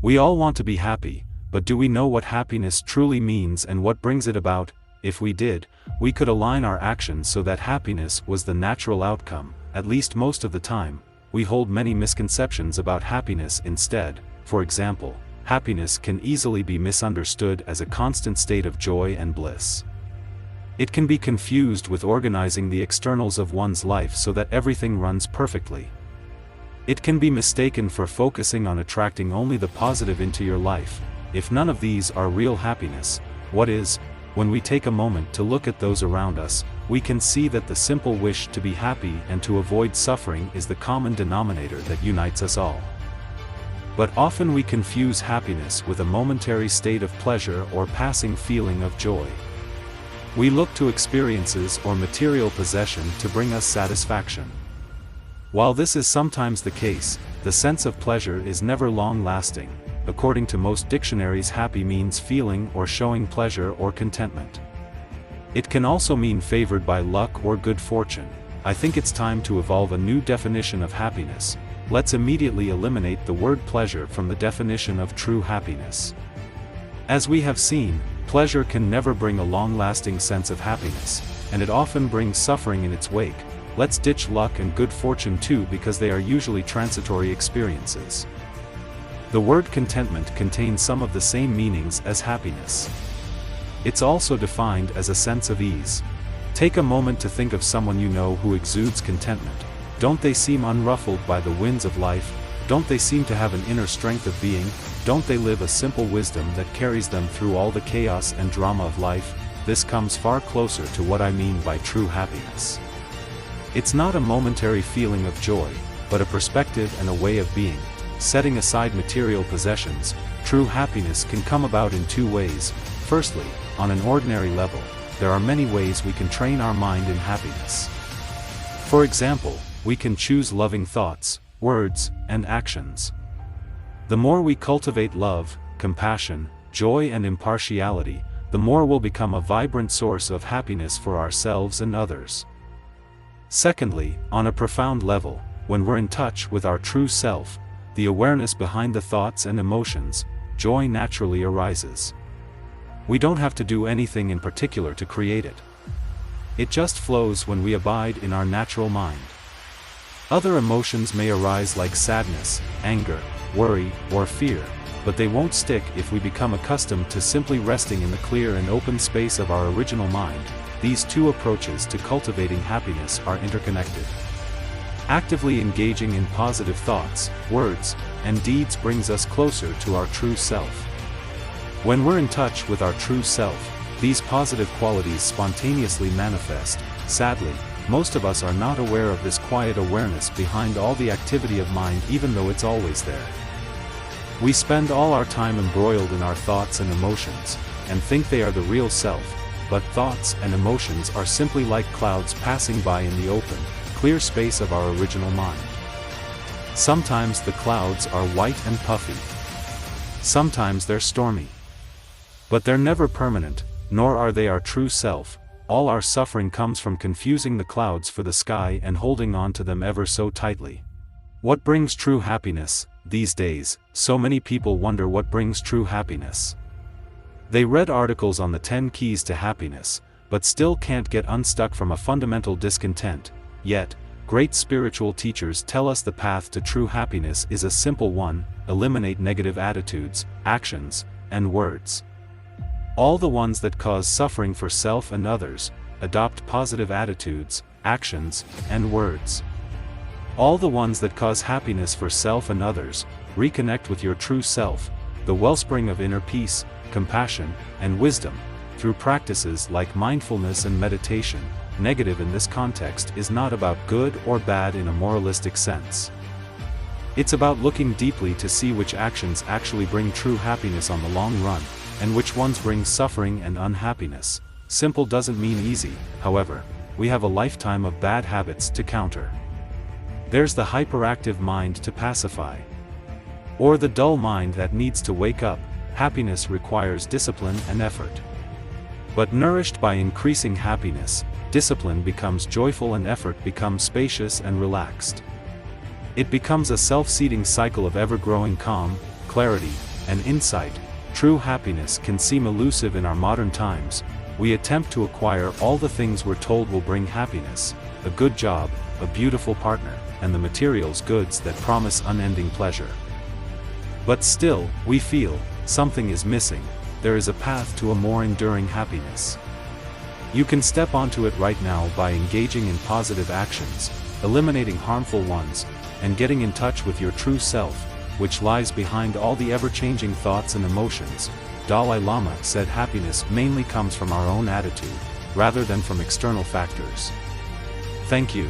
We all want to be happy, but do we know what happiness truly means and what brings it about? If we did, we could align our actions so that happiness was the natural outcome. At least most of the time, we hold many misconceptions about happiness instead. For example, happiness can easily be misunderstood as a constant state of joy and bliss. It can be confused with organizing the externals of one's life so that everything runs perfectly. It can be mistaken for focusing on attracting only the positive into your life. If none of these are real happiness, what is? When we take a moment to look at those around us, we can see that the simple wish to be happy and to avoid suffering is the common denominator that unites us all. But often we confuse happiness with a momentary state of pleasure or passing feeling of joy. We look to experiences or material possession to bring us satisfaction. While this is sometimes the case, the sense of pleasure is never long-lasting. According to most dictionaries, happy means feeling or showing pleasure or contentment. It can also mean favored by luck or good fortune. I think it's time to evolve a new definition of happiness. Let's immediately eliminate the word pleasure from the definition of true happiness. As we have seen, pleasure can never bring a long-lasting sense of happiness, and it often brings suffering in its wake. Let's ditch luck and good fortune too, because they are usually transitory experiences. The word contentment contains some of the same meanings as happiness. It's also defined as a sense of ease. Take a moment to think of someone you know who exudes contentment. Don't they seem unruffled by the winds of life? Don't they seem to have an inner strength of being? Don't they live a simple wisdom that carries them through all the chaos and drama of life? This comes far closer to what I mean by true happiness. It's not a momentary feeling of joy, but a perspective and a way of being. Setting aside material possessions, true happiness can come about in two ways. Firstly, on an ordinary level, there are many ways we can train our mind in happiness. For example, we can choose loving thoughts, words, and actions. The more we cultivate love, compassion, joy, and impartiality, the more we'll become a vibrant source of happiness for ourselves and others. Secondly, on a profound level, when we're in touch with our true self, the awareness behind the thoughts and emotions, joy naturally arises. We don't have to do anything in particular to create it. It just flows when we abide in our natural mind. Other emotions may arise like sadness, anger, worry, or fear, but they won't stick if we become accustomed to simply resting in the clear and open space of our original mind. These two approaches to cultivating happiness are interconnected. Actively engaging in positive thoughts, words, and deeds brings us closer to our true self. When we're in touch with our true self, these positive qualities spontaneously manifest. Sadly, most of us are not aware of this quiet awareness behind all the activity of mind, even though it's always there. We spend all our time embroiled in our thoughts and emotions, and think they are the real self, but thoughts and emotions are simply like clouds passing by in the open, clear space of our original mind. Sometimes the clouds are white and puffy. Sometimes they're stormy. But they're never permanent, nor are they our true self. All our suffering comes from confusing the clouds for the sky and holding on to them ever so tightly. What brings true happiness? These days, so many people wonder what brings true happiness. They read articles on the 10 keys to happiness, but still can't get unstuck from a fundamental discontent. Yet, great spiritual teachers tell us the path to true happiness is a simple one: eliminate negative attitudes, actions, and words. All the ones that cause suffering for self and others, adopt positive attitudes, actions, and words. All the ones that cause happiness for self and others, reconnect with your true self, the wellspring of inner peace, compassion, and wisdom, through practices like mindfulness and meditation. Negative in this context is not about good or bad in a moralistic sense. It's about looking deeply to see which actions actually bring true happiness on the long run, and which ones bring suffering and unhappiness. Simple doesn't mean easy, however. We have a lifetime of bad habits to counter. There's the hyperactive mind to pacify. Or the dull mind that needs to wake up. Happiness requires discipline and effort. But nourished by increasing happiness, discipline becomes joyful and effort becomes spacious and relaxed. It becomes a self-seeding cycle of ever-growing calm, clarity, and insight. True happiness can seem elusive in our modern times. We attempt to acquire all the things we're told will bring happiness: a good job, a beautiful partner, and the materials goods that promise unending pleasure. But still, we feel something is missing. There is a path to a more enduring happiness. You can step onto it right now by engaging in positive actions, eliminating harmful ones, and getting in touch with your true self, which lies behind all the ever-changing thoughts and emotions. Dalai Lama said happiness mainly comes from our own attitude, rather than from external factors. Thank you.